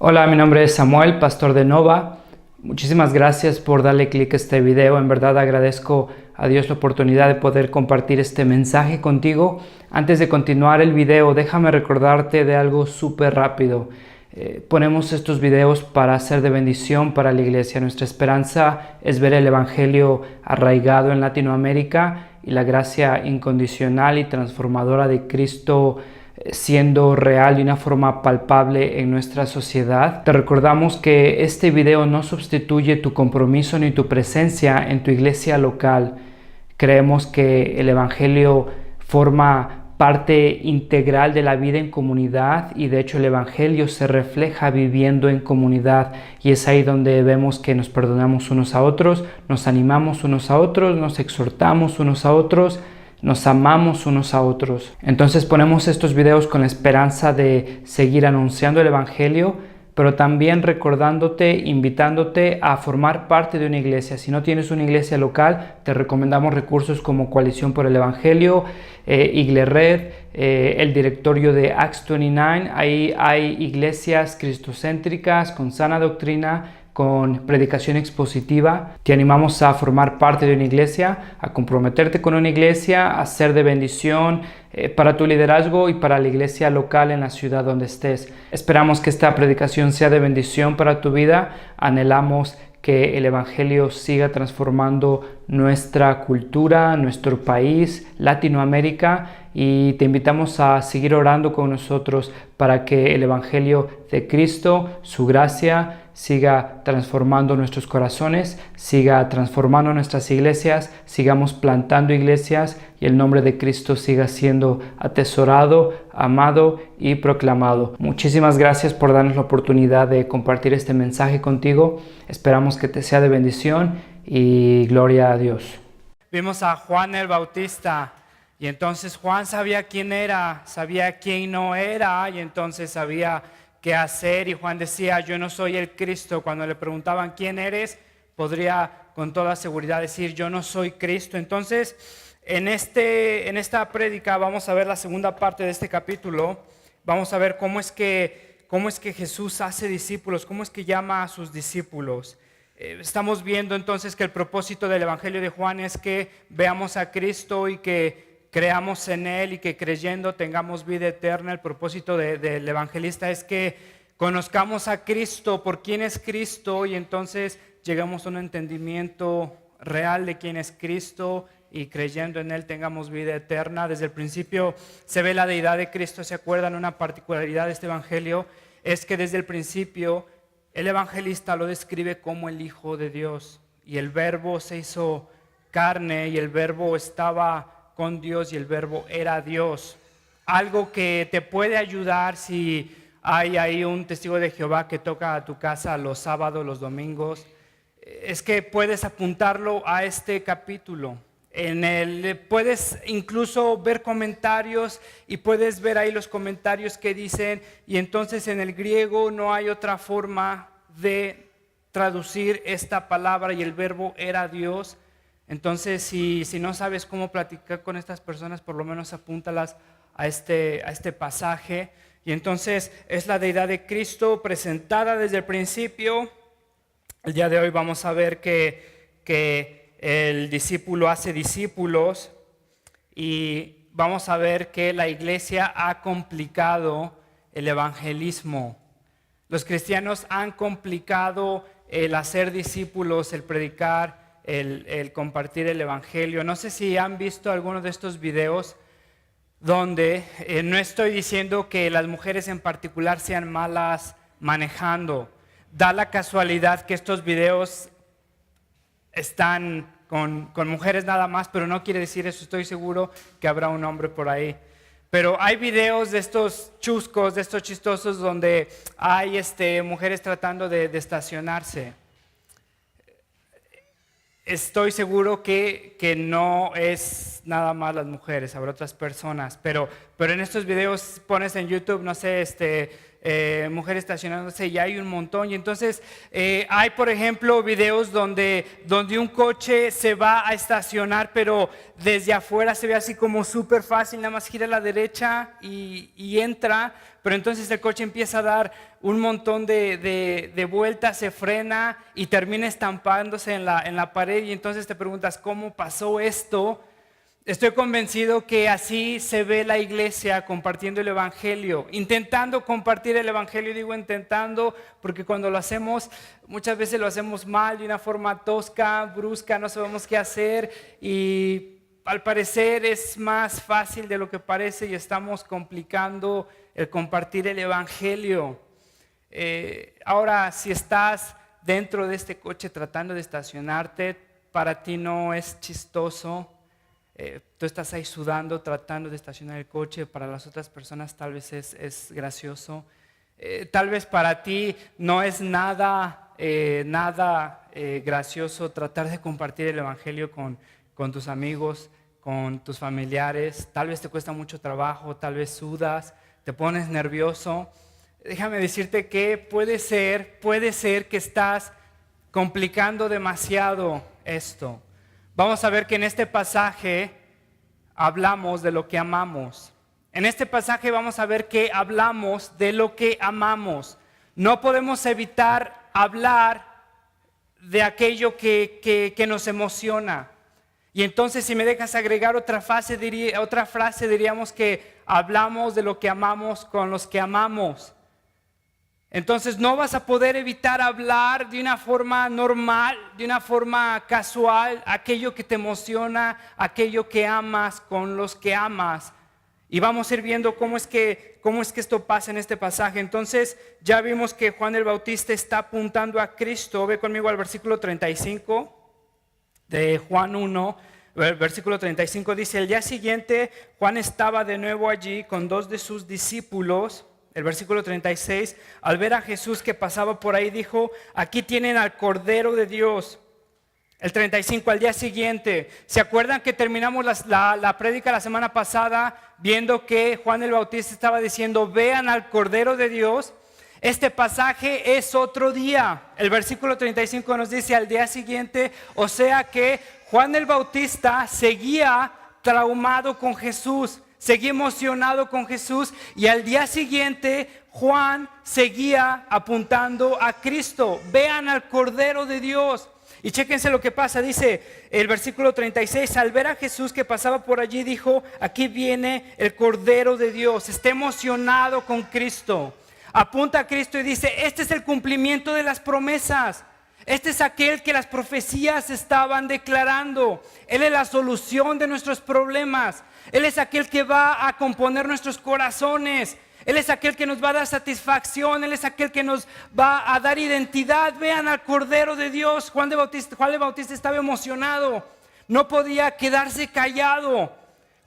Hola, mi nombre es Samuel, pastor de Nova. Muchísimas gracias por darle clic a este video. En verdad agradezco a Dios la oportunidad de poder compartir este mensaje contigo. Antes de continuar el video, déjame recordarte de algo súper rápido. Ponemos estos videos para ser de bendición para la iglesia. Nuestra esperanza es ver el evangelio arraigado en Latinoamérica y la gracia incondicional y transformadora de Cristo siendo real de una forma palpable en nuestra sociedad. Te recordamos que este video no sustituye tu compromiso ni tu presencia en tu iglesia local. Creemos que el evangelio forma parte integral de la vida en comunidad y de hecho el evangelio se refleja viviendo en comunidad, y es ahí donde vemos que nos perdonamos unos a otros, nos animamos unos a otros, nos exhortamos unos a otros, nos amamos unos a otros. Entonces ponemos estos videos con la esperanza de seguir anunciando el evangelio, pero también recordándote, invitándote a formar parte de una iglesia. Si no tienes una iglesia local, te recomendamos recursos como Coalición por el Evangelio, Iglered, el directorio de Acts 29. Ahí hay iglesias cristocéntricas con sana doctrina, con predicación expositiva. Te animamos a formar parte de una iglesia, a comprometerte con una iglesia, a ser de bendición para tu liderazgo y para la iglesia local en la ciudad donde estés. Esperamos que esta predicación sea de bendición para tu vida. Anhelamos que el evangelio siga transformando nuestra cultura, nuestro país, Latinoamérica, y te invitamos a seguir orando con nosotros para que el evangelio de Cristo, su gracia, siga transformando nuestros corazones, siga transformando nuestras iglesias, sigamos plantando iglesias y el nombre de Cristo siga siendo atesorado, amado y proclamado. Muchísimas gracias por darnos la oportunidad de compartir este mensaje contigo. Esperamos que te sea de bendición y gloria a Dios. Vimos a Juan el Bautista y entonces Juan sabía quién era, sabía quién no era, y entonces sabía qué hacer, y Juan decía: yo no soy el Cristo. Cuando le preguntaban quién eres, podría con toda seguridad decir: yo no soy Cristo. Entonces en esta prédica vamos a ver la segunda parte de este capítulo. Vamos a ver cómo es que Jesús hace discípulos, cómo es que llama a sus discípulos. Estamos viendo entonces que el propósito del Evangelio de Juan es que veamos a Cristo y que creamos en Él, y que creyendo tengamos vida eterna. El propósito del evangelista es que conozcamos a Cristo por quién es Cristo, y entonces llegamos a un entendimiento real de quién es Cristo, y creyendo en Él tengamos vida eterna. Desde el principio se ve la deidad de Cristo. ¿Se acuerdan? Una particularidad de este evangelio es que desde el principio el evangelista lo describe como el Hijo de Dios, y el Verbo se hizo carne, y el Verbo estaba con Dios, y el Verbo era Dios. Algo que te puede ayudar si hay ahí un testigo de Jehová que toca a tu casa los sábados, los domingos, es que puedes apuntarlo a este capítulo. Puedes incluso ver comentarios, y puedes ver ahí los comentarios que dicen, y entonces en el griego no hay otra forma de traducir esta palabra, y el Verbo era Dios. Entonces si no sabes cómo platicar con estas personas, por lo menos apúntalas a este pasaje. Y entonces es la deidad de Cristo presentada desde el principio. El día de hoy vamos a ver que el discípulo hace discípulos, y vamos a ver que la iglesia ha complicado el evangelismo. Los cristianos han complicado el hacer discípulos, el predicar, el compartir el evangelio. No sé si han visto alguno de estos videos donde no estoy diciendo que las mujeres en particular sean malas manejando. Da la casualidad que estos videos están con mujeres nada más, pero no quiere decir eso. Estoy seguro que habrá un hombre por ahí. Pero hay videos de estos chuscos, de estos chistosos, donde hay mujeres tratando de estacionarse. Estoy seguro que no es nada más las mujeres, habrá otras personas, pero en estos videos pones en YouTube, no sé, mujeres estacionándose, y hay un montón. Y entonces hay, por ejemplo, videos donde un coche se va a estacionar, pero desde afuera se ve así como súper fácil, nada más gira a la derecha y entra, pero entonces el coche empieza a dar un montón de vueltas, se frena y termina estampándose en la pared, y entonces te preguntas, ¿cómo pasó esto? Estoy convencido que así se ve la iglesia compartiendo el evangelio, intentando compartir el evangelio. Digo intentando porque cuando lo hacemos, muchas veces lo hacemos mal, de una forma tosca, brusca, no sabemos qué hacer, y al parecer es más fácil de lo que parece y estamos complicando el compartir el evangelio. Ahora, si estás dentro de este coche tratando de estacionarte, para ti no es chistoso. Tú estás ahí sudando tratando de estacionar el coche. Para las otras personas tal vez es gracioso. Tal vez para ti no es nada gracioso tratar de compartir el evangelio con tus amigos, con tus familiares. Tal vez te cuesta mucho trabajo, tal vez sudas, te pones nervioso. Déjame decirte que puede ser que estás complicando demasiado esto. Vamos a ver que en este pasaje hablamos de lo que amamos. En este pasaje vamos a ver que hablamos de lo que amamos. No podemos evitar hablar de aquello que nos emociona. Y entonces, si me dejas agregar otra frase, diríamos que hablamos de lo que amamos con los que amamos. Entonces no vas a poder evitar hablar de una forma normal, de una forma casual, aquello que te emociona, aquello que amas con los que amas. Y vamos a ir viendo cómo es que esto pasa en este pasaje. Entonces ya vimos que Juan el Bautista está apuntando a Cristo. Ve conmigo al versículo 35 de Juan 1. Versículo 35 dice: el día siguiente Juan estaba de nuevo allí con 2 de sus discípulos. El versículo 36, al ver a Jesús que pasaba por ahí, dijo: aquí tienen al Cordero de Dios. El 35, al día siguiente. ¿Se acuerdan que terminamos la prédica la semana pasada viendo que Juan el Bautista estaba diciendo: vean al Cordero de Dios? Este pasaje es otro día. El versículo 35 nos dice: al día siguiente. O sea que Juan el Bautista seguía traumado con Jesús, seguía emocionado con Jesús, y al día siguiente Juan seguía apuntando a Cristo. Vean al Cordero de Dios. Y chéquense lo que pasa, dice el versículo 36, al ver a Jesús que pasaba por allí, dijo: aquí viene el Cordero de Dios. Está emocionado con Cristo. Apunta a Cristo y dice: este es el cumplimiento de las promesas. Este es aquel que las profecías estaban declarando. Él es la solución de nuestros problemas. Él es aquel que va a componer nuestros corazones. Él es aquel que nos va a dar satisfacción. Él es aquel que nos va a dar identidad. Vean al Cordero de Dios. Juan el Bautista estaba emocionado. No podía quedarse callado.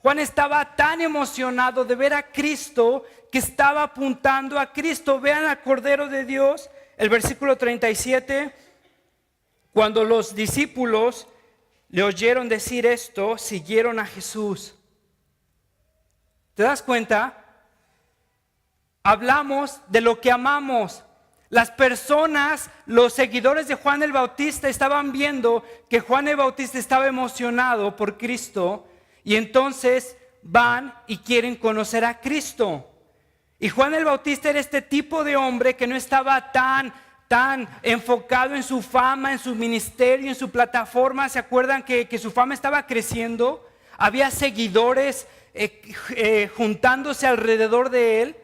Juan estaba tan emocionado de ver a Cristo que estaba apuntando a Cristo. Vean al Cordero de Dios. El versículo 37. Cuando los discípulos le oyeron decir esto, siguieron a Jesús. ¿Te das cuenta? Hablamos de lo que amamos. Las personas, los seguidores de Juan el Bautista estaban viendo que Juan el Bautista estaba emocionado por Cristo, y entonces van y quieren conocer a Cristo. Y Juan el Bautista era este tipo de hombre que no estaba tan enfocado en su fama, en su ministerio, en su plataforma. ¿Se acuerdan que su fama estaba creciendo? Había seguidores juntándose alrededor de él.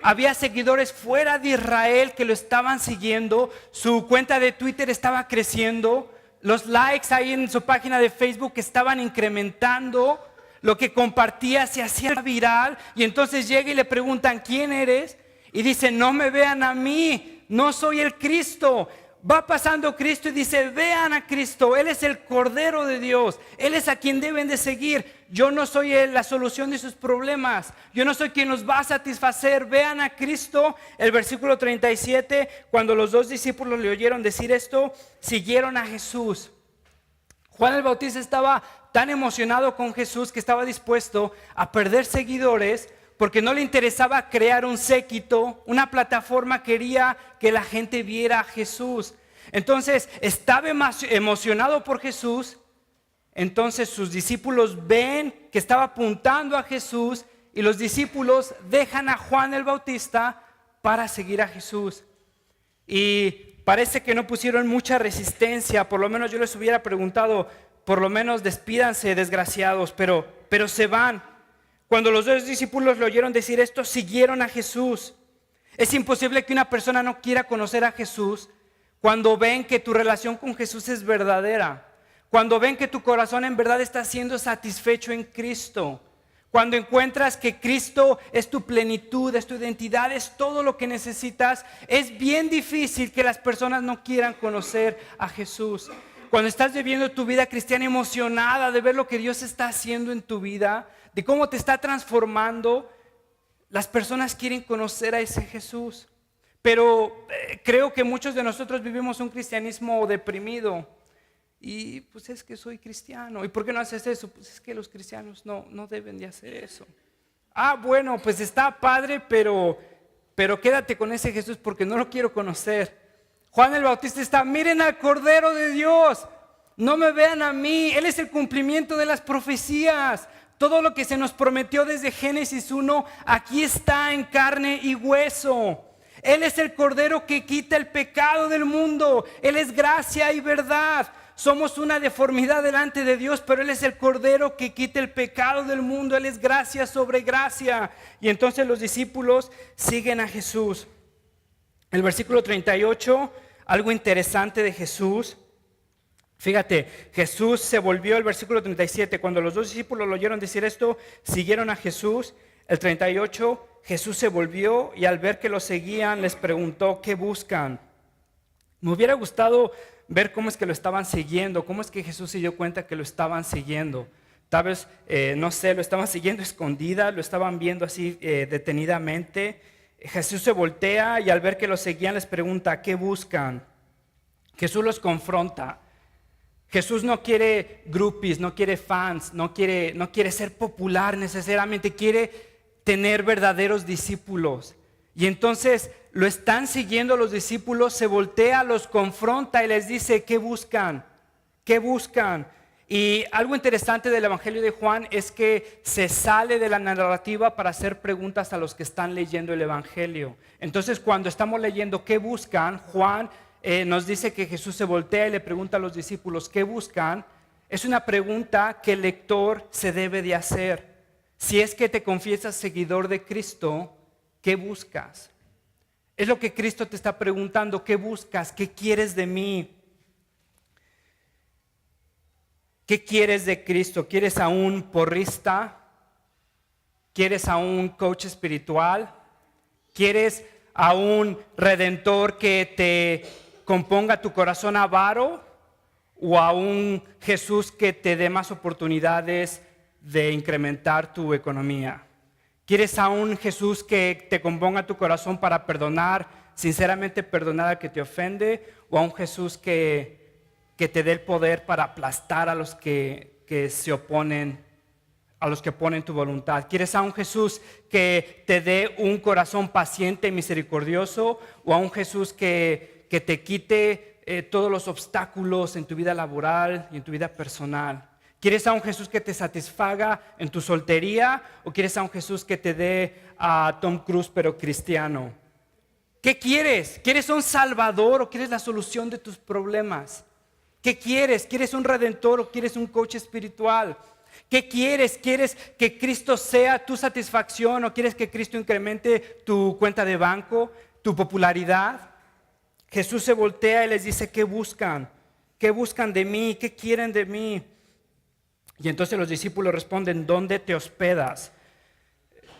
Había seguidores fuera de Israel que lo estaban siguiendo. Su cuenta de Twitter estaba creciendo. Los likes ahí en su página de Facebook estaban incrementando. Lo que compartía se hacía viral. Y entonces llega y le preguntan: ¿quién eres? Y dice: no me vean a mí, no soy el Cristo. Va pasando Cristo y dice: vean a Cristo, Él es el Cordero de Dios, Él es a quien deben de seguir. Yo no soy la solución de sus problemas, yo no soy quien los va a satisfacer. Vean a Cristo. El versículo 37, cuando los 2 discípulos le oyeron decir esto, siguieron a Jesús. Juan el Bautista estaba tan emocionado con Jesús que estaba dispuesto a perder seguidores porque no le interesaba crear un séquito, una plataforma, quería que la gente viera a Jesús. Entonces estaba emocionado por Jesús. Entonces sus discípulos ven que estaba apuntando a Jesús y los discípulos dejan a Juan el Bautista para seguir a Jesús. Y parece que no pusieron mucha resistencia, por lo menos yo les hubiera preguntado, por lo menos despídanse, desgraciados, pero se van. Cuando los dos discípulos lo oyeron decir esto, siguieron a Jesús. Es imposible que una persona no quiera conocer a Jesús cuando ven que tu relación con Jesús es verdadera, cuando ven que tu corazón en verdad está siendo satisfecho en Cristo, cuando encuentras que Cristo es tu plenitud, es tu identidad, es todo lo que necesitas. Es bien difícil que las personas no quieran conocer a Jesús. Cuando estás viviendo tu vida cristiana emocionada de ver lo que Dios está haciendo en tu vida, de cómo te está transformando, las personas quieren conocer a ese Jesús. Pero creo que muchos de nosotros vivimos un cristianismo deprimido. Y pues es que soy cristiano. ¿Y por qué no haces eso? Pues es que los cristianos no deben de hacer eso. Bueno, pues está padre, pero quédate con ese Jesús porque no lo quiero conocer. Juan el Bautista está, miren al Cordero de Dios, no me vean a mí, Él es el cumplimiento de las profecías. Todo lo que se nos prometió desde Génesis 1, aquí está en carne y hueso. Él es el Cordero que quita el pecado del mundo. Él es gracia y verdad. Somos una deformidad delante de Dios, pero Él es el Cordero que quita el pecado del mundo. Él es gracia sobre gracia. Y entonces los discípulos siguen a Jesús. El versículo 38, algo interesante de Jesús. Fíjate, Jesús se volvió, el versículo 37, cuando los dos discípulos lo oyeron decir esto, siguieron a Jesús. El 38, Jesús se volvió y al ver que lo seguían les preguntó, ¿qué buscan? Me hubiera gustado ver cómo es que lo estaban siguiendo, cómo es que Jesús se dio cuenta que lo estaban siguiendo. Tal vez, no sé, lo estaban siguiendo escondida, lo estaban viendo así detenidamente. Jesús se voltea y al ver que lo seguían les pregunta, ¿qué buscan? Jesús los confronta. Jesús no quiere groupies, no quiere fans, no quiere ser popular necesariamente, quiere tener verdaderos discípulos. Y entonces lo están siguiendo los discípulos, se voltea, los confronta y les dice, ¿qué buscan? ¿Qué buscan? Y algo interesante del Evangelio de Juan es que se sale de la narrativa para hacer preguntas a los que están leyendo el Evangelio. Entonces cuando estamos leyendo ¿qué buscan? Juan nos dice que Jesús se voltea y le pregunta a los discípulos ¿qué buscan? Es una pregunta que el lector se debe de hacer. Si es que te confiesas seguidor de Cristo, ¿qué buscas? Es lo que Cristo te está preguntando, ¿qué buscas? ¿Qué quieres de mí? ¿Qué quieres de Cristo? ¿Quieres a un porrista? ¿Quieres a un coach espiritual? ¿Quieres a un redentor que te componga tu corazón avaro? ¿O a un Jesús que te dé más oportunidades de incrementar tu economía? ¿Quieres a un Jesús que te componga tu corazón para perdonar, sinceramente perdonar al que te ofende? ¿O a un Jesús que te dé el poder para aplastar a los que se oponen, a los que oponen tu voluntad? ¿Quieres a un Jesús que te dé un corazón paciente y misericordioso? ¿O a un Jesús que te quite todos los obstáculos en tu vida laboral y en tu vida personal? ¿Quieres a un Jesús que te satisfaga en tu soltería? ¿O quieres a un Jesús que te dé a Tom Cruise pero cristiano? ¿Qué quieres? ¿Quieres un salvador o quieres la solución de tus problemas? ¿Qué quieres? ¿Quieres un redentor o quieres un coach espiritual? ¿Qué quieres? ¿Quieres que Cristo sea tu satisfacción o quieres que Cristo incremente tu cuenta de banco, tu popularidad? Jesús se voltea y les dice, ¿qué buscan? ¿Qué buscan de mí? ¿Qué quieren de mí? Y entonces los discípulos responden, ¿dónde te hospedas?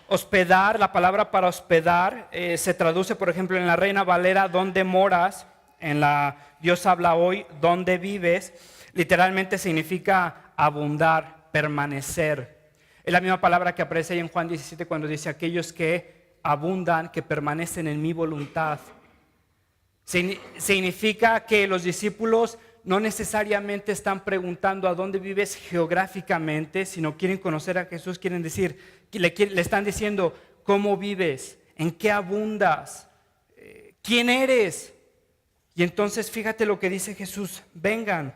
Hospedar, la palabra para hospedar se traduce, por ejemplo, en la Reina Valera, ¿dónde moras? En la Dios habla hoy, ¿dónde vives? Literalmente significa abundar, permanecer. Es la misma palabra que aparece ahí en Juan 17 cuando dice aquellos que abundan, que permanecen en mi voluntad. Significa que los discípulos no necesariamente están preguntando a dónde vives geográficamente, sino quieren conocer a Jesús, quieren decir, le están diciendo, cómo vives, en qué abundas, quién eres. Y entonces fíjate lo que dice Jesús, vengan.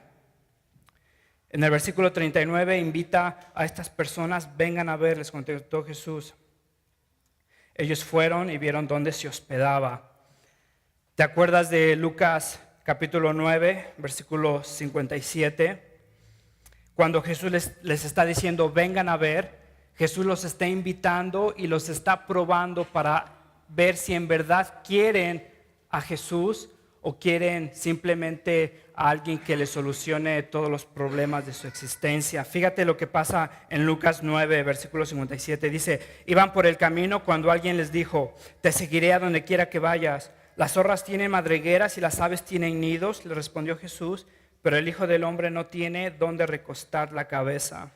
En el versículo 39 invita a estas personas, vengan a ver, les contestó Jesús. Ellos fueron y vieron dónde se hospedaba. ¿Te acuerdas de Lucas capítulo 9, versículo 57? Cuando Jesús les está diciendo, vengan a ver, Jesús los está invitando y los está probando para ver si en verdad quieren a Jesús o quieren simplemente a alguien que les solucione todos los problemas de su existencia. Fíjate lo que pasa en Lucas 9, versículo 57. Dice, iban por el camino cuando alguien les dijo, te seguiré a donde quiera que vayas. Las zorras tienen madrigueras y las aves tienen nidos, le respondió Jesús, pero el Hijo del Hombre no tiene dónde recostar la cabeza.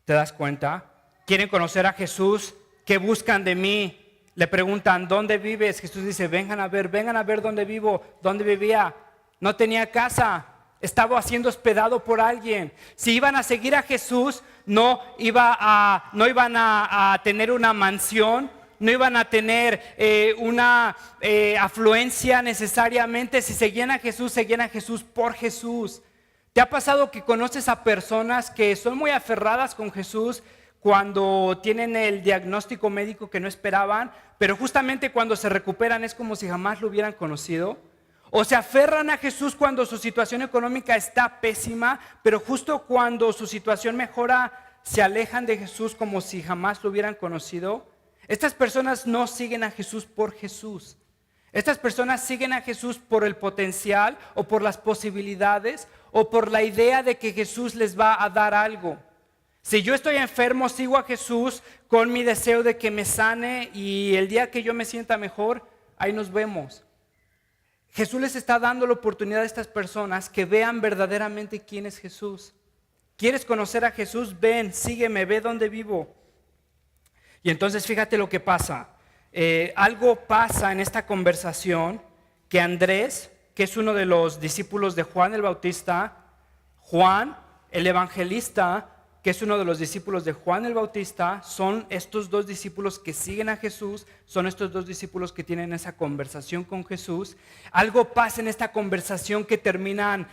¿Te das cuenta? Quieren conocer a Jesús. ¿Qué buscan de mí? Le preguntan, ¿dónde vives? Jesús dice, vengan a ver dónde vivo, dónde vivía. No tenía casa, estaba siendo hospedado por alguien. Si iban a seguir a Jesús, no iban a tener una mansión, no iban a tener una afluencia necesariamente. Si seguían a Jesús por Jesús. ¿Te ha pasado que conoces a personas que son muy aferradas con Jesús cuando tienen el diagnóstico médico que no esperaban, pero justamente cuando se recuperan es como si jamás lo hubieran conocido? O se aferran a Jesús cuando su situación económica está pésima, pero justo cuando su situación mejora, se alejan de Jesús como si jamás lo hubieran conocido. Estas personas no siguen a Jesús por Jesús. Estas personas siguen a Jesús por el potencial o por las posibilidades o por la idea de que Jesús les va a dar algo. Si yo estoy enfermo, sigo a Jesús con mi deseo de que me sane y el día que yo me sienta mejor, ahí nos vemos. Jesús les está dando la oportunidad a estas personas que vean verdaderamente quién es Jesús. ¿Quieres conocer a Jesús? Ven, sígueme, ve dónde vivo. Y entonces fíjate lo que pasa. Algo pasa en esta conversación que Andrés, que es uno de los discípulos de Juan el Bautista, Juan, el evangelista, que es uno de los discípulos de Juan el Bautista, son estos dos discípulos que siguen a Jesús, son estos dos discípulos que tienen esa conversación con Jesús. Algo pasa en esta conversación que terminan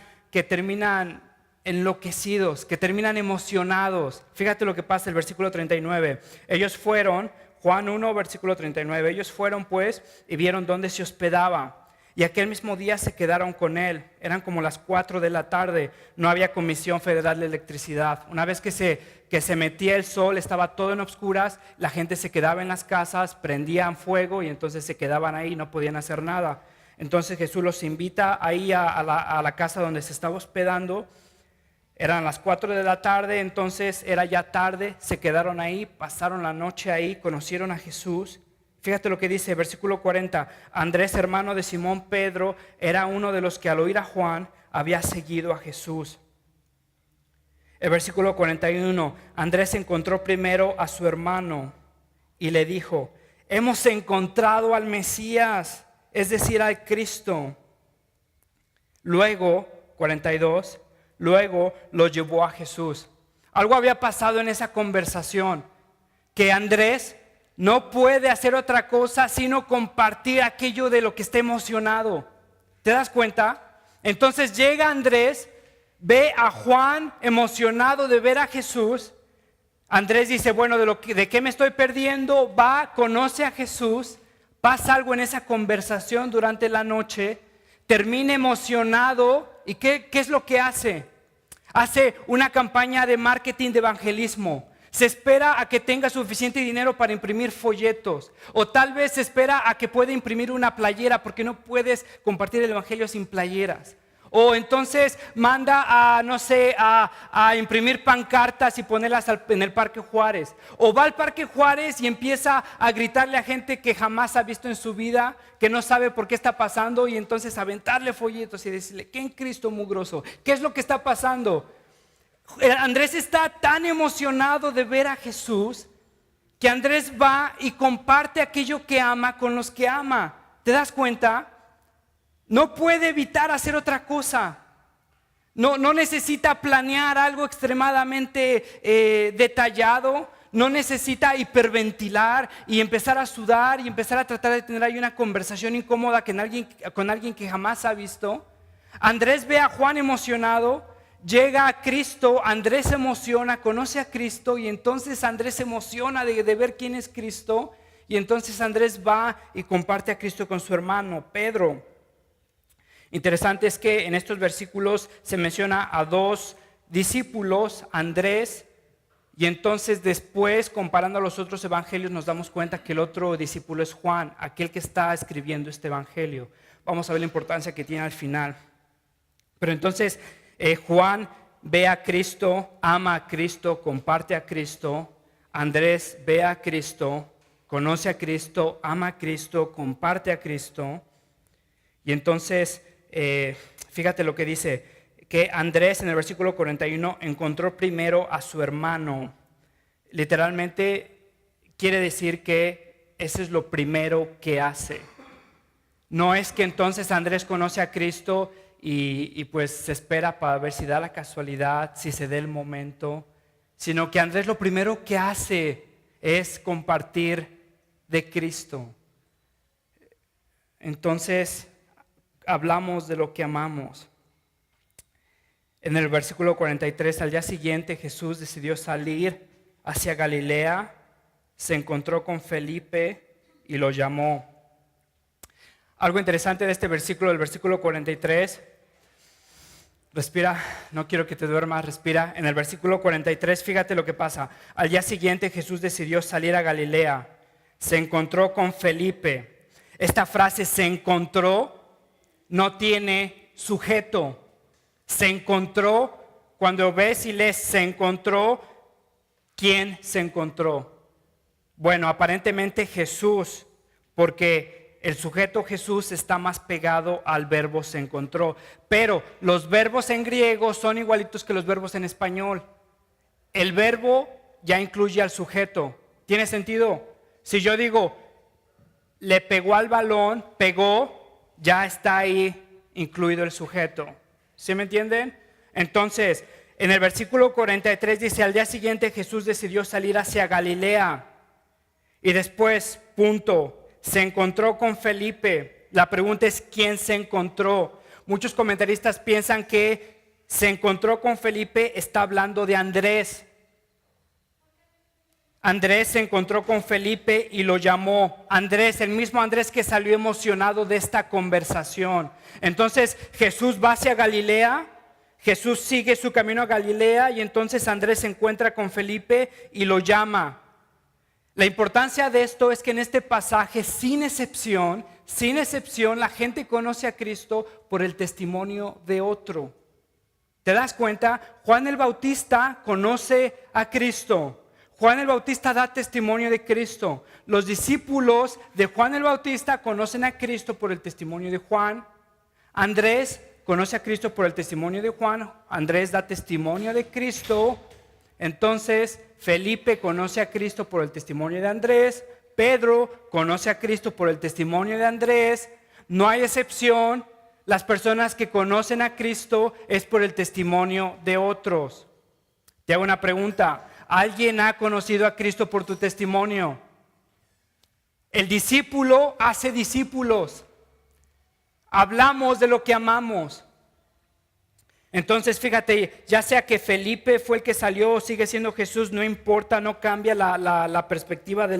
enloquecidos, que terminan emocionados. Fíjate lo que pasa el versículo 39. Ellos fueron, Juan 1, versículo 39, ellos fueron pues y vieron dónde se hospedaba. Y aquel mismo día se quedaron con él. Eran como las 4 de la tarde. No había Comisión Federal de Electricidad. Una vez que se metía el sol, estaba todo en obscuras. La gente se quedaba en las casas, prendían fuego y entonces se quedaban ahí, no podían hacer nada. Entonces Jesús los invita ahí a la casa donde se estaba hospedando. Eran las 4 de la tarde, entonces era ya tarde. Se quedaron ahí, pasaron la noche ahí, conocieron a Jesús. Fíjate lo que dice, versículo 40. Andrés, hermano de Simón Pedro, era uno de los que al oír a Juan había seguido a Jesús. El versículo 41. Andrés encontró primero a su hermano y le dijo, hemos encontrado al Mesías, es decir, al Cristo. Luego, 42, luego lo llevó a Jesús. Algo había pasado en esa conversación, que Andrés no puede hacer otra cosa sino compartir aquello de lo que está emocionado. ¿Te das cuenta? Entonces llega Andrés, ve a Juan emocionado de ver a Jesús. Andrés dice, bueno, ¿de qué me estoy perdiendo? Va, conoce a Jesús, pasa algo en esa conversación durante la noche, termina emocionado. ¿Y qué es lo que hace? Hace una campaña de marketing, de evangelismo. Se espera a que tenga suficiente dinero para imprimir folletos. O tal vez se espera a que pueda imprimir una playera, porque no puedes compartir el evangelio sin playeras. O entonces manda a imprimir pancartas y ponerlas en el Parque Juárez. O va al Parque Juárez y empieza a gritarle a gente que jamás ha visto en su vida, que no sabe por qué está pasando, y entonces aventarle folletos y decirle, ¿qué en Cristo mugroso? ¿Qué es lo que está pasando? Andrés está tan emocionado de ver a Jesús que Andrés va y comparte aquello que ama con los que ama. ¿Te das cuenta? No puede evitar hacer otra cosa. No necesita planear algo extremadamente detallado. no necesita hiperventilar y empezar a sudar y empezar a tratar de tener ahí una conversación incómoda con alguien que jamás ha visto. Andrés ve a Juan emocionado, llega a Cristo, Andrés se emociona, conoce a Cristo y entonces Andrés se emociona de ver quién es Cristo y entonces Andrés va y comparte a Cristo con su hermano Pedro. Interesante es que en estos versículos se menciona a dos discípulos, Andrés, y entonces después, comparando a los otros evangelios, nos damos cuenta que el otro discípulo es Juan, aquel que está escribiendo este evangelio. Vamos a ver la importancia que tiene al final. Pero entonces Juan ve a Cristo, ama a Cristo, comparte a Cristo. Andrés ve a Cristo, conoce a Cristo, ama a Cristo, comparte a Cristo. Y entonces, fíjate lo que dice, que Andrés en el versículo 41 encontró primero a su hermano. Literalmente quiere decir que eso es lo primero que hace. No es que entonces Andrés conoce a Cristo y pues se espera para ver si da la casualidad, si se dé el momento, sino que Andrés lo primero que hace es compartir de Cristo. Entonces hablamos de lo que amamos. En el versículo 43, al día siguiente Jesús decidió salir hacia Galilea, se encontró con Felipe y lo llamó. Algo interesante de este versículo, el versículo 43, respira, no quiero que te duermas, respira. En el versículo 43, fíjate lo que pasa. Al día siguiente Jesús decidió salir a Galilea, se encontró con Felipe. Esta frase se encontró no tiene sujeto. Se encontró, cuando ves y lees se encontró, ¿quién se encontró? Bueno, aparentemente Jesús, porque el sujeto Jesús está más pegado al verbo se encontró. Pero los verbos en griego son igualitos que los verbos en español. El verbo ya incluye al sujeto. ¿Tiene sentido? Si yo digo, le pegó al balón, pegó, ya está ahí incluido el sujeto. ¿Sí me entienden? Entonces, en el versículo 43 dice, al día siguiente Jesús decidió salir hacia Galilea. Y después, se encontró con Felipe. La pregunta es, ¿quién se encontró? Muchos comentaristas piensan que se encontró con Felipe, está hablando de Andrés. Andrés se encontró con Felipe y lo llamó. Andrés, el mismo Andrés que salió emocionado de esta conversación. Entonces Jesús va hacia Galilea, Jesús sigue su camino a Galilea y entonces Andrés se encuentra con Felipe y lo llama. La importancia de esto es que en este pasaje, sin excepción, la gente conoce a Cristo por el testimonio de otro. ¿Te das cuenta? Juan el Bautista conoce a Cristo. Juan el Bautista da testimonio de Cristo. Los discípulos de Juan el Bautista conocen a Cristo por el testimonio de Juan. Andrés conoce a Cristo por el testimonio de Juan. Andrés da testimonio de Cristo. Entonces Felipe conoce a Cristo por el testimonio de Andrés. Pedro conoce a Cristo por el testimonio de Andrés. No hay excepción. Las personas que conocen a Cristo es por el testimonio de otros. Te hago una pregunta. ¿Alguien ha conocido a Cristo por tu testimonio? El discípulo hace discípulos. Hablamos de lo que amamos. Entonces fíjate, ya sea que Felipe fue el que salió o sigue siendo Jesús, no importa, no cambia la perspectiva de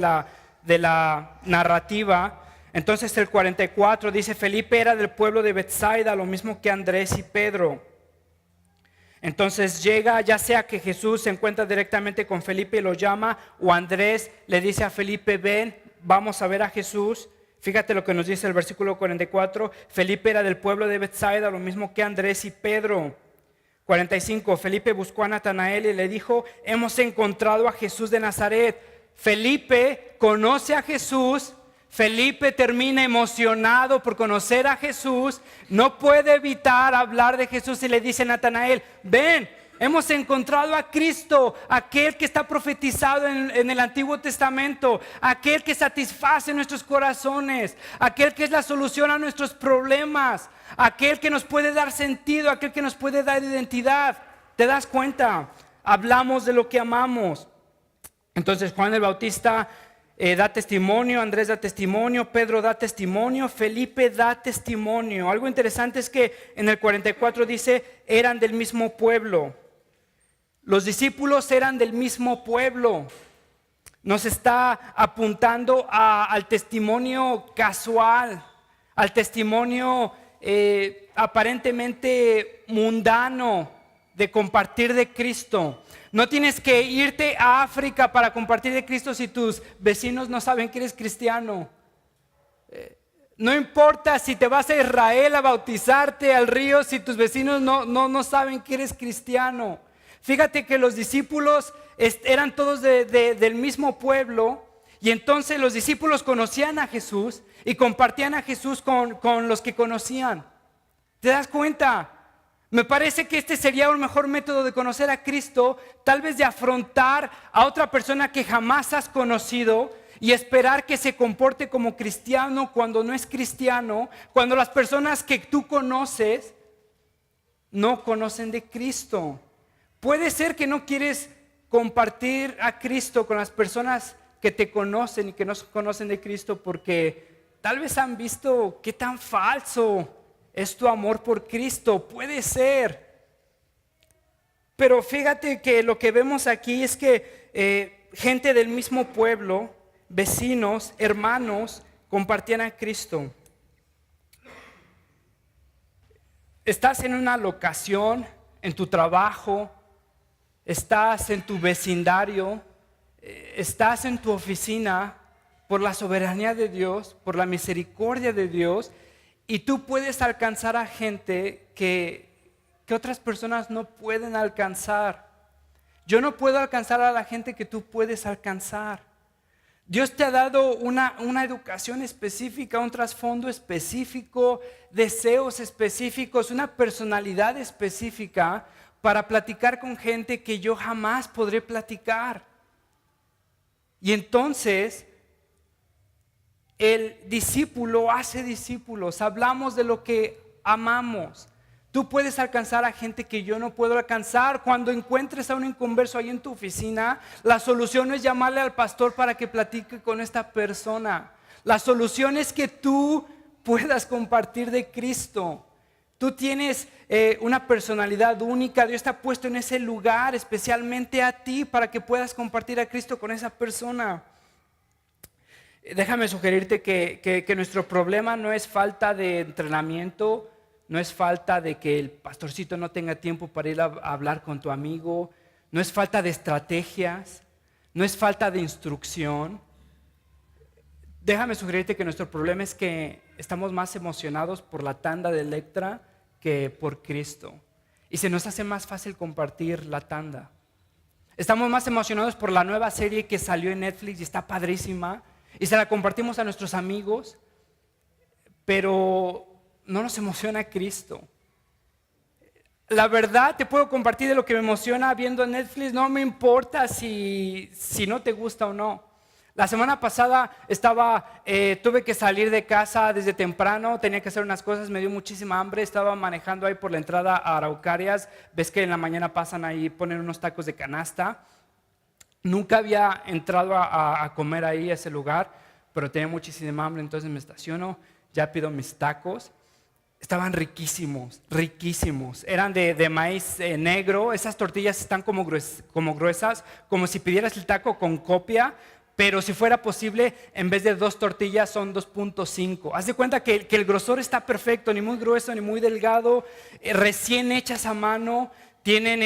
la narrativa. Entonces el 44 dice, Felipe era del pueblo de Betsaida, lo mismo que Andrés y Pedro. Entonces llega, ya sea que Jesús se encuentra directamente con Felipe y lo llama, o Andrés le dice a Felipe, ven, vamos a ver a Jesús. Fíjate lo que nos dice el versículo 44, Felipe era del pueblo de Betsaida, lo mismo que Andrés y Pedro. 45, Felipe buscó a Natanael y le dijo, hemos encontrado a Jesús de Nazaret. Felipe conoce a Jesús. Felipe termina emocionado por conocer a Jesús, no puede evitar hablar de Jesús y le dice a Natanael, ven, hemos encontrado a Cristo, aquel que está profetizado en el Antiguo Testamento, aquel que satisface nuestros corazones, aquel que es la solución a nuestros problemas, aquel que nos puede dar sentido, aquel que nos puede dar identidad. ¿Te das cuenta? Hablamos de lo que amamos. Entonces Juan el Bautista da testimonio, Andrés da testimonio, Pedro da testimonio, Felipe da testimonio. Algo interesante es que en el 44 dice, eran del mismo pueblo. Los discípulos eran del mismo pueblo. Nos está apuntando al testimonio casual, al testimonio aparentemente mundano de compartir de Cristo. No tienes que irte a África para compartir de Cristo si tus vecinos no saben que eres cristiano. No importa si te vas a Israel a bautizarte al río si tus vecinos no saben que eres cristiano. Fíjate que los discípulos eran todos del mismo pueblo, y entonces los discípulos conocían a Jesús y compartían a Jesús con los que conocían. ¿Te das cuenta? Me parece que este sería un mejor método de conocer a Cristo, tal vez de afrontar a otra persona que jamás has conocido y esperar que se comporte como cristiano cuando no es cristiano, cuando las personas que tú conoces no conocen de Cristo. Puede ser que no quieres compartir a Cristo con las personas que te conocen y que no conocen de Cristo porque tal vez han visto qué tan falso es tu amor por Cristo. Puede ser. Pero fíjate que lo que vemos aquí es que gente del mismo pueblo, vecinos, hermanos, compartían a Cristo. Estás en una locación, en tu trabajo, estás en tu vecindario, estás en tu oficina, por la soberanía de Dios, por la misericordia de Dios, y tú puedes alcanzar a gente que otras personas no pueden alcanzar. Yo no puedo alcanzar a la gente que tú puedes alcanzar. Dios te ha dado una educación específica, un trasfondo específico, deseos específicos, una personalidad específica para platicar con gente que yo jamás podré platicar. Y entonces el discípulo hace discípulos. Hablamos de lo que amamos. Tú puedes alcanzar a gente que yo no puedo alcanzar. Cuando encuentres a un inconverso ahí en tu oficina, la solución es llamarle al pastor para que platique con esta persona. La solución es que tú puedas compartir de Cristo. Tú tienes una personalidad única. Dios te ha puesto en ese lugar especialmente a ti para que puedas compartir a Cristo con esa persona. Déjame sugerirte que nuestro problema no es falta de entrenamiento, no es falta de que el pastorcito no tenga tiempo para ir a hablar con tu amigo, no es falta de estrategias, no es falta de instrucción. Déjame sugerirte que nuestro problema es que estamos más emocionados por la tanda de Electra que por Cristo. Y se nos hace más fácil compartir la tanda. Estamos más emocionados por la nueva serie que salió en Netflix y está padrísima. Y se la compartimos a nuestros amigos, pero no nos emociona Cristo. La verdad, te puedo compartir de lo que me emociona viendo Netflix. No me importa si no te gusta o no. La semana pasada tuve que salir de casa desde temprano, tenía que hacer unas cosas, me dio muchísima hambre, estaba manejando ahí por la entrada a Araucarias. Ves que en la mañana pasan ahí, ponen unos tacos de canasta. Nunca había entrado a comer ahí a ese lugar, pero tenía muchísima hambre, entonces me estaciono, ya pido mis tacos. Estaban riquísimos, riquísimos. Eran de maíz negro. Esas tortillas están como gruesas, como si pidieras el taco con copia, pero si fuera posible, en vez de 2 tortillas son 2.5. Haz de cuenta que el grosor está perfecto, ni muy grueso ni muy delgado, recién hechas a mano. Tienen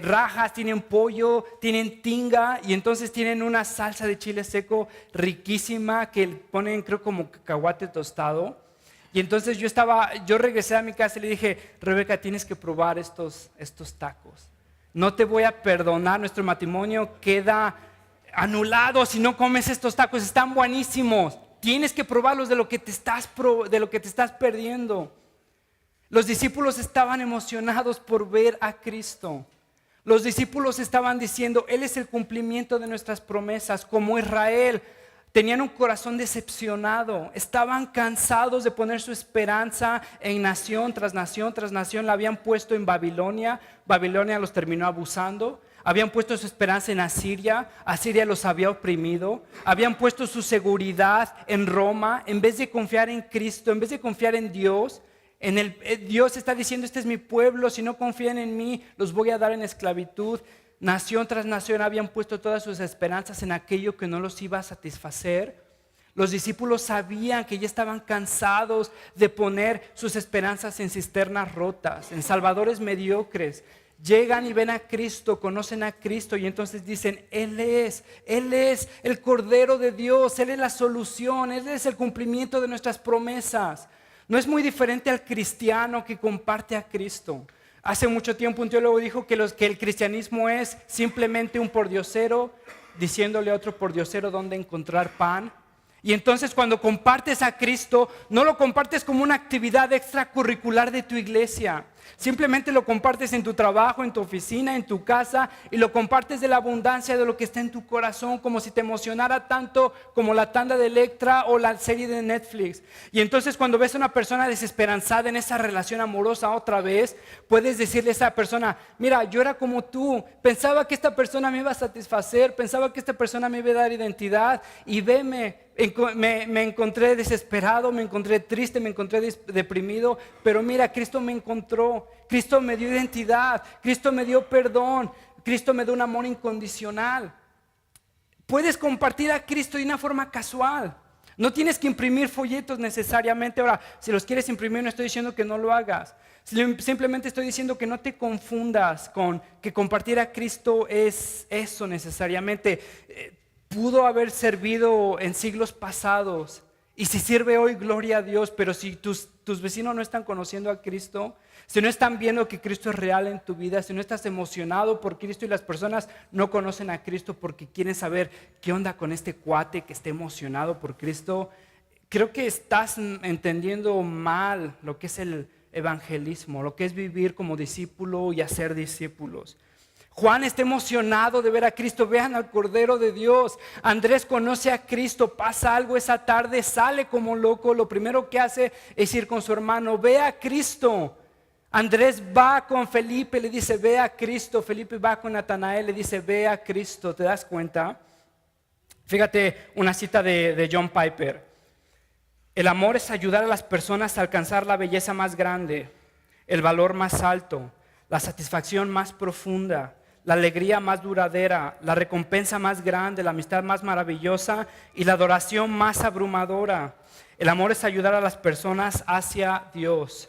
rajas, tienen pollo, tienen tinga, y entonces tienen una salsa de chile seco riquísima que ponen, creo, como cacahuate tostado. Y entonces yo regresé a mi casa y le dije: Rebeca, tienes que probar estos tacos. No te voy a perdonar, nuestro matrimonio queda anulado si no comes estos tacos, están buenísimos. Tienes que probarlos de lo que te estás perdiendo. Los discípulos estaban emocionados por ver a Cristo. Los discípulos estaban diciendo: Él es el cumplimiento de nuestras promesas. Como Israel, tenían un corazón decepcionado. Estaban cansados de poner su esperanza en nación tras nación tras nación. La habían puesto en Babilonia. Babilonia los terminó abusando. habían puesto su esperanza en Asiria. Asiria los había oprimido. Habían puesto su seguridad en Roma. En vez de confiar en Cristo, en vez de confiar en Dios, Dios está diciendo: este es mi pueblo, si no confían en mí, los voy a dar en esclavitud. Nación tras nación habían puesto todas sus esperanzas en aquello que no los iba a satisfacer. Los discípulos sabían que ya estaban cansados de poner sus esperanzas en cisternas rotas, en salvadores mediocres. Llegan y ven a Cristo, conocen a Cristo y entonces dicen: Él es el Cordero de Dios, Él es la solución, Él es el cumplimiento de nuestras promesas. No es muy diferente al cristiano que comparte a Cristo. Hace mucho tiempo un teólogo dijo que el cristianismo es simplemente un pordiosero diciéndole a otro pordiosero dónde encontrar pan. Y entonces cuando compartes a Cristo, no lo compartes como una actividad extracurricular de tu iglesia. Simplemente lo compartes en tu trabajo, en tu oficina, en tu casa, y lo compartes de la abundancia de lo que está en tu corazón, como si te emocionara tanto como la tanda de Electra o la serie de Netflix. Y entonces cuando ves a una persona desesperanzada en esa relación amorosa otra vez, puedes decirle a esa persona: mira, yo era como tú, pensaba que esta persona me iba a satisfacer, pensaba que esta persona me iba a dar identidad, y veme. Me encontré desesperado, me encontré triste, me encontré deprimido, pero mira, Cristo me encontró, Cristo me dio identidad, Cristo me dio perdón, Cristo me dio un amor incondicional. Puedes compartir a Cristo de una forma casual. No tienes que imprimir folletos necesariamente. Ahora, si los quieres imprimir, no estoy diciendo que no lo hagas. Simplemente estoy diciendo que no te confundas con que compartir a Cristo es eso necesariamente. Pudo haber servido en siglos pasados y si sirve hoy, gloria a Dios, pero si tus vecinos no están conociendo a Cristo, si no están viendo que Cristo es real en tu vida, si no estás emocionado por Cristo y las personas no conocen a Cristo porque quieren saber qué onda con este cuate que esté emocionado por Cristo, creo que estás entendiendo mal lo que es el evangelismo, lo que es vivir como discípulo y hacer discípulos. Juan está emocionado de ver a Cristo. Vean al Cordero de Dios. Andrés conoce a Cristo, pasa algo esa tarde, sale como loco. Lo primero que hace es ir con su hermano: ve a Cristo. Andrés va con Felipe, le dice: ve a Cristo. Felipe va con Natanael, le dice: ve a Cristo. ¿Te das cuenta? Fíjate una cita de John Piper: el amor es ayudar a las personas a alcanzar la belleza más grande, el valor más alto, la satisfacción más profunda, la alegría más duradera, la recompensa más grande, la amistad más maravillosa y la adoración más abrumadora. El amor es ayudar a las personas hacia Dios.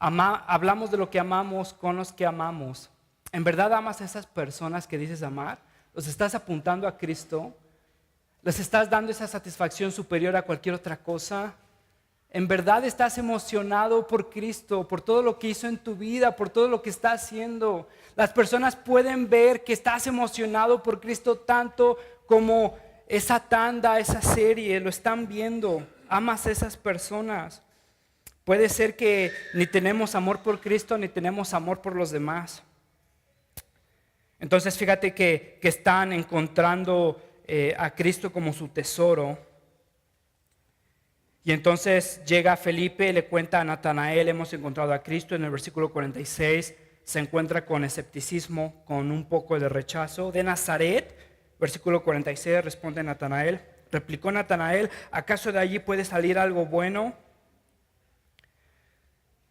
Hablamos de lo que amamos con los que amamos. ¿En verdad amas a esas personas que dices amar? ¿Los estás apuntando a Cristo? ¿Les estás dando esa satisfacción superior a cualquier otra cosa? ¿En verdad estás emocionado por Cristo, por todo lo que hizo en tu vida, por todo lo que está haciendo? Las personas pueden ver que estás emocionado por Cristo tanto como esa tanda, esa serie, lo están viendo. Amas a esas personas. Puede ser que ni tenemos amor por Cristo ni tenemos amor por los demás. Entonces fíjate que están encontrando a Cristo como su tesoro. Y entonces llega Felipe, le cuenta a Natanael: hemos encontrado a Cristo. En el versículo 46 se encuentra con escepticismo, con un poco de rechazo. De Nazaret, versículo 46, responde Natanael. Replicó Natanael: ¿acaso de allí puede salir algo bueno?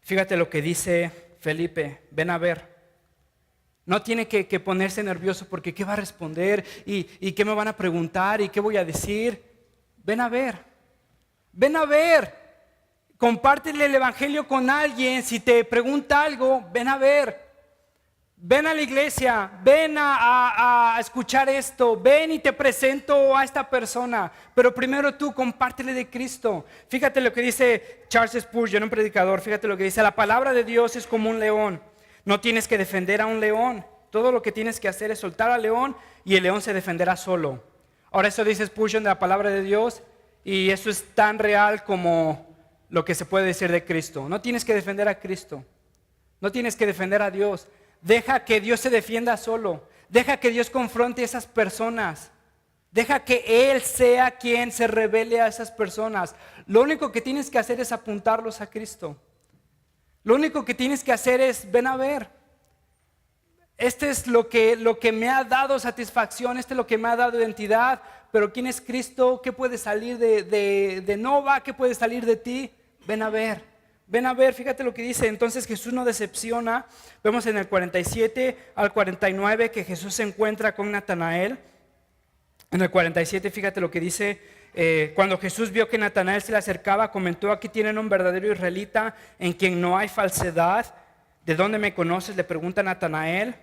Fíjate lo que dice Felipe: ven a ver. No tiene que ponerse nervioso porque ¿qué va a responder? ¿Y qué me van a preguntar? ¿Y qué voy a decir? Ven a ver. Ven a ver, compártele el evangelio con alguien. Si te pregunta algo, ven a ver. Ven a la iglesia, ven a escuchar esto, ven y te presento a esta persona. Pero primero tú compártele de Cristo. Fíjate lo que dice Charles Spurgeon, un predicador. Fíjate lo que dice: la palabra de Dios es como un león. No tienes que defender a un león. Todo lo que tienes que hacer es soltar al león y el león se defenderá solo. Ahora eso dice Spurgeon de la palabra de Dios. Y eso es tan real como lo que se puede decir de Cristo. No tienes que defender a Cristo. No tienes que defender a Dios. Deja que Dios se defienda solo. Deja que Dios confronte a esas personas. Deja que Él sea quien se revele a esas personas. Lo único que tienes que hacer es apuntarlos a Cristo. Lo único que tienes que hacer es: ven a ver. Este es lo que me ha dado satisfacción, este es lo que me ha dado identidad. Pero ¿quién es Cristo? ¿Qué puede salir de Nova? ¿Qué puede salir de ti? Ven a ver, fíjate lo que dice. Entonces Jesús no decepciona. Vemos en el 47 al 49 que Jesús se encuentra con Natanael. En el 47, fíjate lo que dice. Cuando Jesús vio que Natanael se le acercaba, comentó: aquí tienen un verdadero israelita en quien no hay falsedad. ¿De dónde me conoces?, le pregunta Natanael.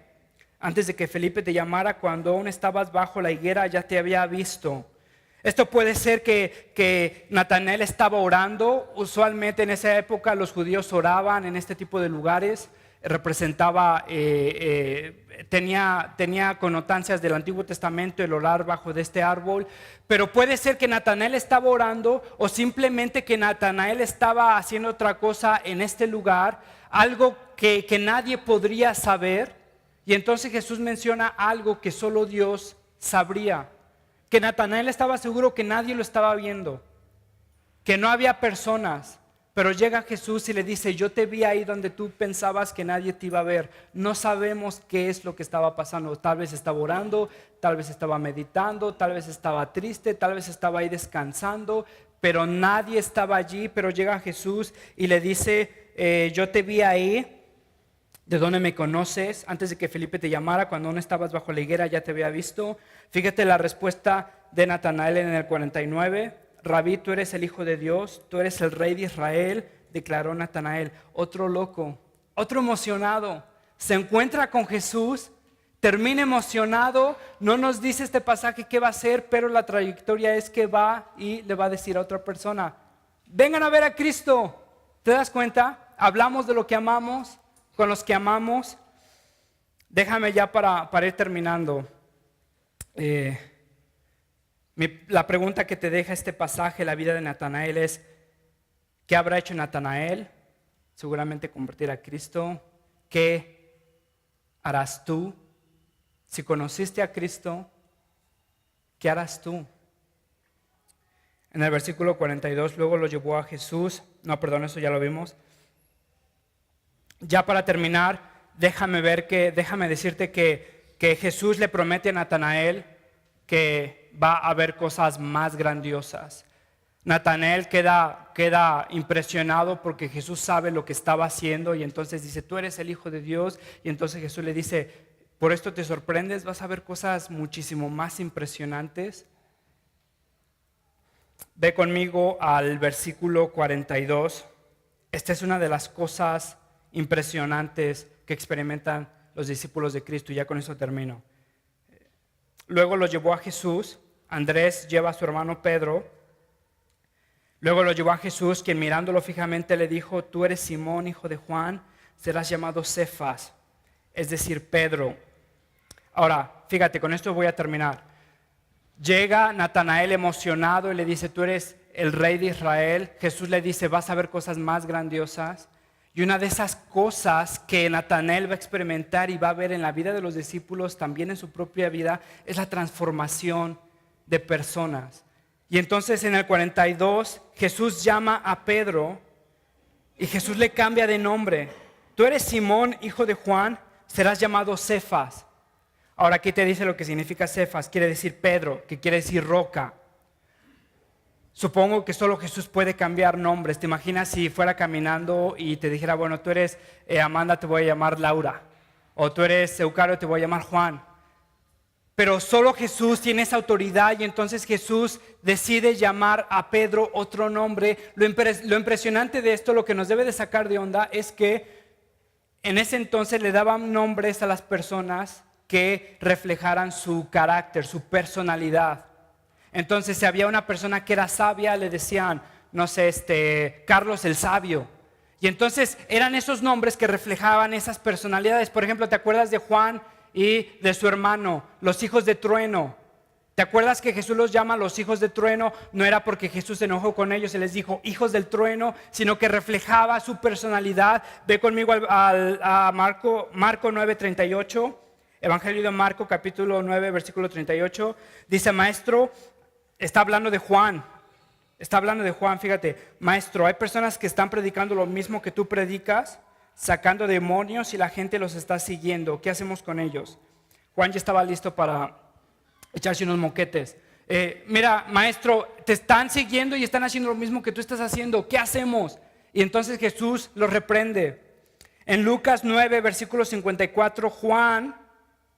Antes de que Felipe te llamara, cuando aún estabas bajo la higuera, ya te había visto. Esto puede ser que Natanael estaba orando. Usualmente en esa época los judíos oraban en este tipo de lugares. Representaba, tenía connotancias del Antiguo Testamento el orar bajo de este árbol. Pero puede ser que Natanael estaba orando, o simplemente que Natanael estaba haciendo otra cosa en este lugar, algo que nadie podría saber. Y entonces Jesús menciona algo que solo Dios sabría. Que Natanael estaba seguro que nadie lo estaba viendo, que no había personas. Pero llega Jesús y le dice: yo te vi ahí donde tú pensabas que nadie te iba a ver. No sabemos qué es lo que estaba pasando. Tal vez estaba orando, tal vez estaba meditando, tal vez estaba triste, tal vez estaba ahí descansando, pero nadie estaba allí. Pero llega Jesús y le dice: yo te vi ahí. ¿De dónde me conoces? Antes de que Felipe te llamara, cuando aún estabas bajo la higuera, ya te había visto. Fíjate la respuesta de Natanael en el 49. Rabí, tú eres el Hijo de Dios, tú eres el Rey de Israel, declaró Natanael. Otro loco, otro emocionado, se encuentra con Jesús, termina emocionado. No nos dice este pasaje qué va a hacer, pero la trayectoria es que va y le va a decir a otra persona: vengan a ver a Cristo. ¿Te das cuenta? Hablamos de lo que amamos con los que amamos. Déjame ya para ir terminando. La pregunta que te deja este pasaje, la vida de Natanael, es: ¿qué habrá hecho Natanael? Seguramente convertir a Cristo. ¿Qué harás tú? Si conociste a Cristo, ¿qué harás tú? En el versículo 42, luego lo llevó a Jesús. No, perdón, eso ya lo vimos. Ya para terminar, déjame decirte que Jesús le promete a Natanael que va a haber cosas más grandiosas. Natanael queda impresionado porque Jesús sabe lo que estaba haciendo, y entonces dice: tú eres el Hijo de Dios. Y entonces Jesús le dice: por esto te sorprendes, vas a ver cosas muchísimo más impresionantes. Ve conmigo al versículo 42. Esta es una de las cosas impresionantes que experimentan los discípulos de Cristo, y ya con eso termino. Luego lo llevó a Jesús. Andrés lleva a su hermano Pedro. Luego lo llevó a Jesús, quien mirándolo fijamente le dijo: tú eres Simón, hijo de Juan, serás llamado Cefas, es decir, Pedro. Ahora, fíjate, con esto voy a terminar. Llega Natanael emocionado y le dice: tú eres el Rey de Israel. Jesús le dice: vas a ver cosas más grandiosas. Y una de esas cosas que Natanael va a experimentar y va a ver en la vida de los discípulos, también en su propia vida, es la transformación de personas. Y entonces en el 42 Jesús llama a Pedro y Jesús le cambia de nombre. Tú eres Simón, hijo de Juan, serás llamado Cefas. Ahora aquí te dice lo que significa Cefas. Quiere decir Pedro, que quiere decir roca. Supongo que solo Jesús puede cambiar nombres. ¿Te imaginas si fuera caminando y te dijera: bueno, tú eres Amanda, te voy a llamar Laura? O tú eres Eucario, te voy a llamar Juan. Pero solo Jesús tiene esa autoridad, y entonces Jesús decide llamar a Pedro otro nombre. Lo impresionante de esto, lo que nos debe de sacar de onda, es que en ese entonces le daban nombres a las personas que reflejaran su carácter, su personalidad. Entonces, si había una persona que era sabia, le decían, no sé, Carlos el Sabio. Y entonces eran esos nombres que reflejaban esas personalidades. Por ejemplo, ¿te acuerdas de Juan y de su hermano, los hijos de trueno? ¿Te acuerdas que Jesús los llama los hijos de trueno? No era porque Jesús se enojó con ellos y les dijo hijos del trueno, sino que reflejaba su personalidad. Ve conmigo a Marco 9:38. Evangelio de Marco, capítulo 9, versículo 38. Dice: maestro, está hablando de Juan, fíjate: maestro, hay personas que están predicando lo mismo que tú predicas. sacando demonios y la gente los está siguiendo. ¿Qué hacemos con ellos? Juan ya estaba listo para echarse unos moquetes. Mira, maestro, te están siguiendo y están haciendo lo mismo que tú estás haciendo. ¿Qué hacemos? Y entonces Jesús los reprende. En Lucas 9, versículo 54, Juan,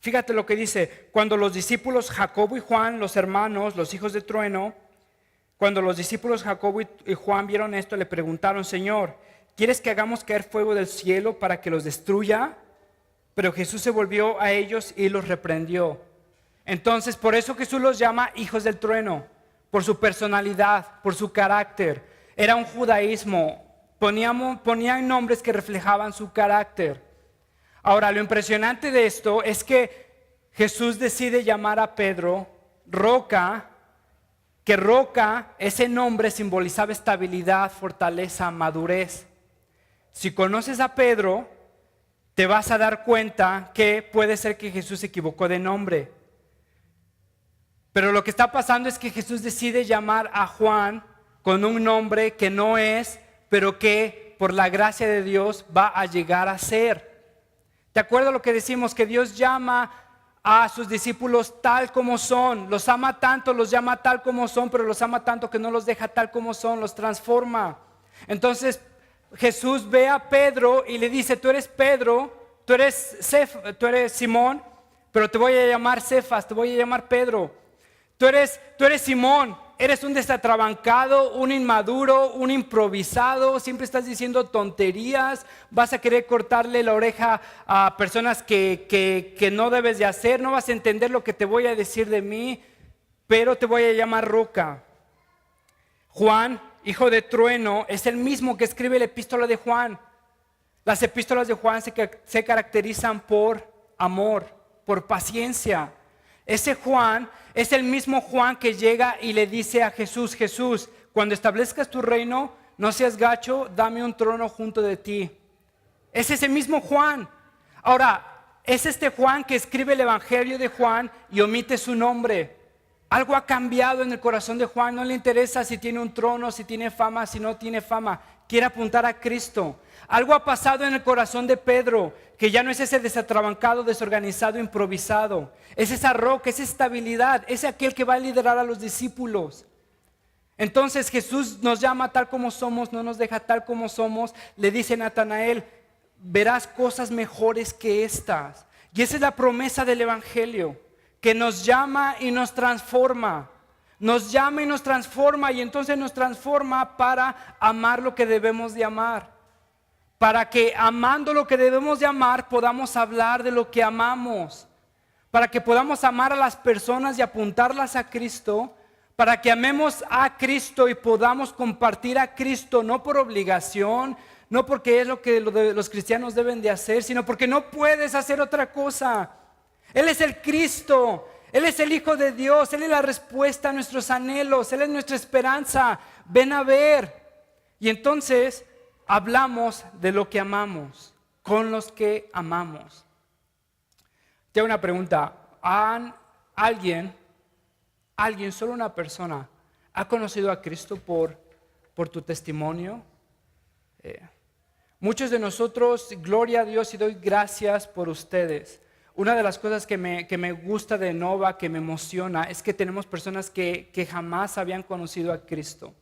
fíjate lo que dice: cuando los discípulos Jacobo y Juan, los hermanos, los hijos de trueno, cuando los discípulos Jacobo y Juan vieron esto, le preguntaron: Señor, ¿quieres que hagamos caer fuego del cielo para que los destruya? Pero Jesús se volvió a ellos y los reprendió. Entonces, por eso Jesús los llama hijos del trueno, por su personalidad, por su carácter. Era un judaísmo, ponían nombres que reflejaban su carácter. Ahora, lo impresionante de esto es que Jesús decide llamar a Pedro roca, que roca, ese nombre simbolizaba estabilidad, fortaleza, madurez. Si conoces a Pedro, te vas a dar cuenta que puede ser que Jesús se equivocó de nombre. Pero lo que está pasando es que Jesús decide llamar a Juan con un nombre que no es, pero que por la gracia de Dios va a llegar a ser. ¿Te acuerdas lo que decimos? Que Dios llama a sus discípulos tal como son, los ama tanto, los llama tal como son, pero los ama tanto que no los deja tal como son, los transforma. Entonces Jesús ve a Pedro y le dice: tú eres Pedro, tú eres Simón, pero te voy a llamar Cefas, te voy a llamar Pedro. Tú eres Simón, eres un desatrabancado, un inmaduro, un improvisado, siempre estás diciendo tonterías, vas a querer cortarle la oreja a personas que no debes de hacer, no vas a entender lo que te voy a decir de mí, pero te voy a llamar roca. Juan, hijo de trueno, es el mismo que escribe la epístola de Juan. Las epístolas de Juan se caracterizan por amor, por paciencia. Ese Juan es el mismo Juan que llega y le dice a Jesús: Jesús, cuando establezcas tu reino, no seas gacho, dame un trono junto de ti. Es ese mismo Juan. Ahora, es este Juan que escribe el Evangelio de Juan y omite su nombre. Algo ha cambiado en el corazón de Juan. No le interesa si tiene un trono, si tiene fama, si no tiene fama. Quiere apuntar a Cristo. Algo ha pasado en el corazón de Pedro, que ya no es ese desatrabancado, desorganizado, improvisado. Es esa roca, esa estabilidad, es aquel que va a liderar a los discípulos. Entonces Jesús nos llama tal como somos, no nos deja tal como somos. Le dice a Natanael: verás cosas mejores que estas. Y esa es la promesa del Evangelio, que nos llama y nos transforma. Nos llama y nos transforma, y entonces nos transforma para amar lo que debemos de amar. Para que amando lo que debemos de amar podamos hablar de lo que amamos. Para que podamos amar a las personas y apuntarlas a Cristo. Para que amemos a Cristo y podamos compartir a Cristo, no por obligación, no porque es lo que los cristianos deben de hacer, sino porque no puedes hacer otra cosa. Él es el Cristo, Él es el Hijo de Dios, Él es la respuesta a nuestros anhelos, Él es nuestra esperanza. Ven a ver. Y entonces hablamos de lo que amamos, con los que amamos. Te hago una pregunta: ¿alguien, solo una persona, ha conocido a Cristo por tu testimonio? Muchos de nosotros, gloria a Dios y doy gracias por ustedes. Una de las cosas que me gusta de Nova, que me emociona, es que tenemos personas que jamás habían conocido a Cristo.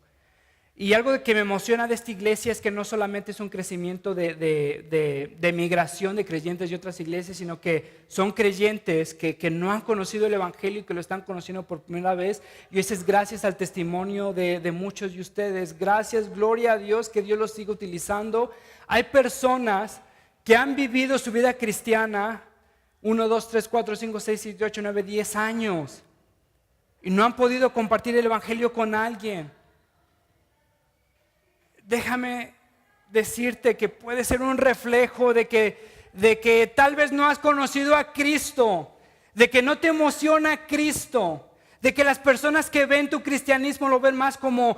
Y algo que me emociona de esta iglesia es que no solamente es un crecimiento de migración de creyentes de otras iglesias, sino que son creyentes que no han conocido el Evangelio y que lo están conociendo por primera vez. Y eso es gracias al testimonio de muchos de ustedes. Gracias, gloria a Dios, que Dios los siga utilizando. Hay personas que han vivido su vida cristiana 1, 2, 3, 4, 5, 6, 7, 8, 9, 10 años y no han podido compartir el Evangelio con alguien. Déjame decirte que puede ser un reflejo de que tal vez no has conocido a Cristo, de que no te emociona Cristo, de que las personas que ven tu cristianismo lo ven más como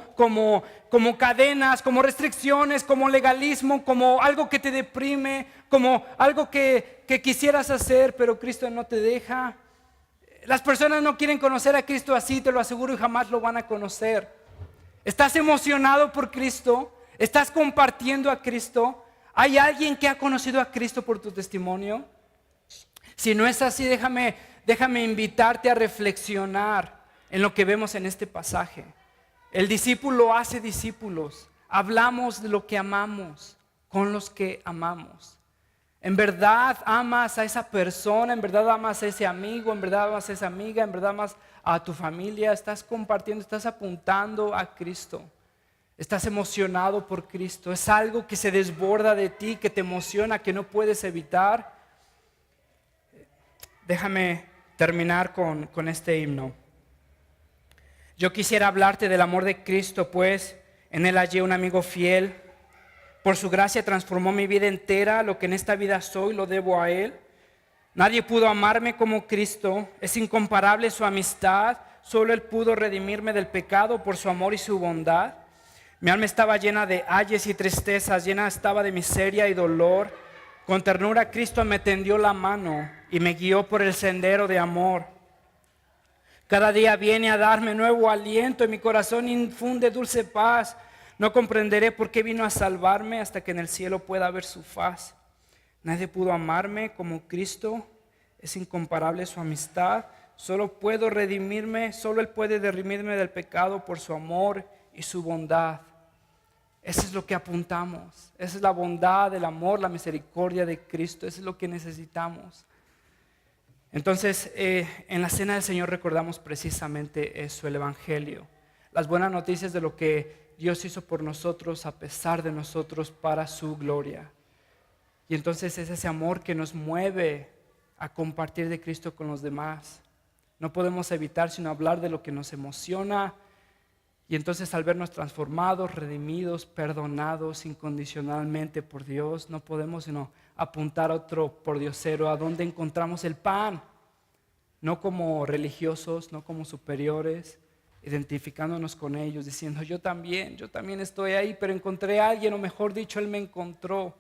cadenas, como restricciones, como legalismo, como algo que te deprime, como algo que quisieras hacer, pero Cristo no te deja. Las personas no quieren conocer a Cristo así, te lo aseguro, y jamás lo van a conocer. ¿Estás emocionado por Cristo? ¿Estás compartiendo a Cristo? ¿Hay alguien que ha conocido a Cristo por tu testimonio? Si no es así, déjame invitarte a reflexionar en lo que vemos en este pasaje. El discípulo hace discípulos. Hablamos de lo que amamos con los que amamos. En verdad amas a esa persona, en verdad amas a ese amigo, en verdad amas a esa amiga, en verdad amas a tu familia. Estás compartiendo, estás apuntando a Cristo. Estás emocionado por Cristo. Es algo que se desborda de ti, que te emociona, que no puedes evitar. Déjame terminar con este himno. Yo quisiera hablarte del amor de Cristo, pues en Él hallé un amigo fiel. Por su gracia transformó mi vida entera. Lo que en esta vida soy lo debo a Él. Nadie pudo amarme como Cristo. Es incomparable su amistad. Solo Él pudo redimirme del pecado por su amor y su bondad. Mi alma estaba llena de ayes y tristezas, llena estaba de miseria y dolor. Con ternura Cristo me tendió la mano y me guió por el sendero de amor. Cada día viene a darme nuevo aliento y mi corazón infunde dulce paz. No comprenderé por qué vino a salvarme hasta que en el cielo pueda ver su faz. Nadie pudo amarme como Cristo, es incomparable su amistad. Solo Él puede redimirme del pecado por su amor y su bondad. Eso es lo que apuntamos. Esa es la bondad, el amor, la misericordia de Cristo. Eso es lo que necesitamos. Entonces, en la cena del Señor recordamos precisamente eso, el Evangelio. Las buenas noticias de lo que Dios hizo por nosotros, a pesar de nosotros, para su gloria. Y entonces es ese amor que nos mueve a compartir de Cristo con los demás. No podemos evitar sino hablar de lo que nos emociona. Y entonces al vernos transformados, redimidos, perdonados incondicionalmente por Dios, no podemos sino apuntar a otro pordiosero, a donde encontramos el pan. No como religiosos, no como superiores, identificándonos con ellos, diciendo yo también estoy ahí, pero encontré a alguien, o mejor dicho, Él me encontró.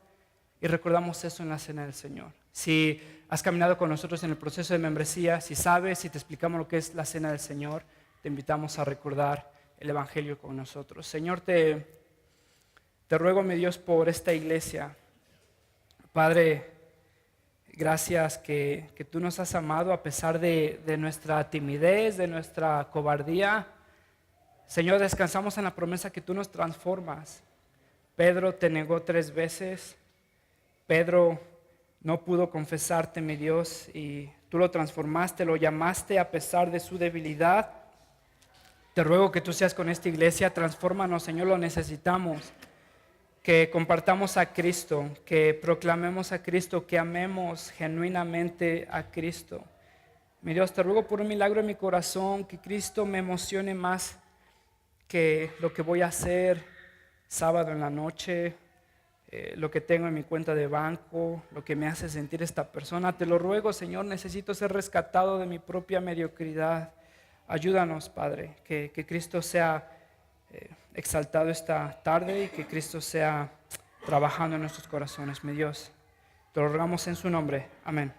Y recordamos eso en la cena del Señor. Si has caminado con nosotros en el proceso de membresía, si sabes, si te explicamos lo que es la cena del Señor, te invitamos a recordar el Evangelio con nosotros. Señor, te ruego, mi Dios, por esta iglesia. Padre, gracias que tú nos has amado a pesar de nuestra timidez, de nuestra cobardía. Señor, descansamos en la promesa que tú nos transformas. Pedro te negó 3 veces. Pedro no pudo confesarte, mi Dios, y tú lo transformaste, lo llamaste a pesar de su debilidad. Te ruego que tú seas con esta iglesia, transfórmanos, Señor, lo necesitamos. Que compartamos a Cristo, que proclamemos a Cristo, que amemos genuinamente a Cristo. Mi Dios, te ruego por un milagro en mi corazón, que Cristo me emocione más que lo que voy a hacer sábado en la noche, lo que tengo en mi cuenta de banco, lo que me hace sentir esta persona. Te lo ruego, Señor, necesito ser rescatado de mi propia mediocridad. Ayúdanos, Padre, que Cristo sea exaltado esta tarde y que Cristo sea trabajando en nuestros corazones, mi Dios. Te lo rogamos en su nombre. Amén.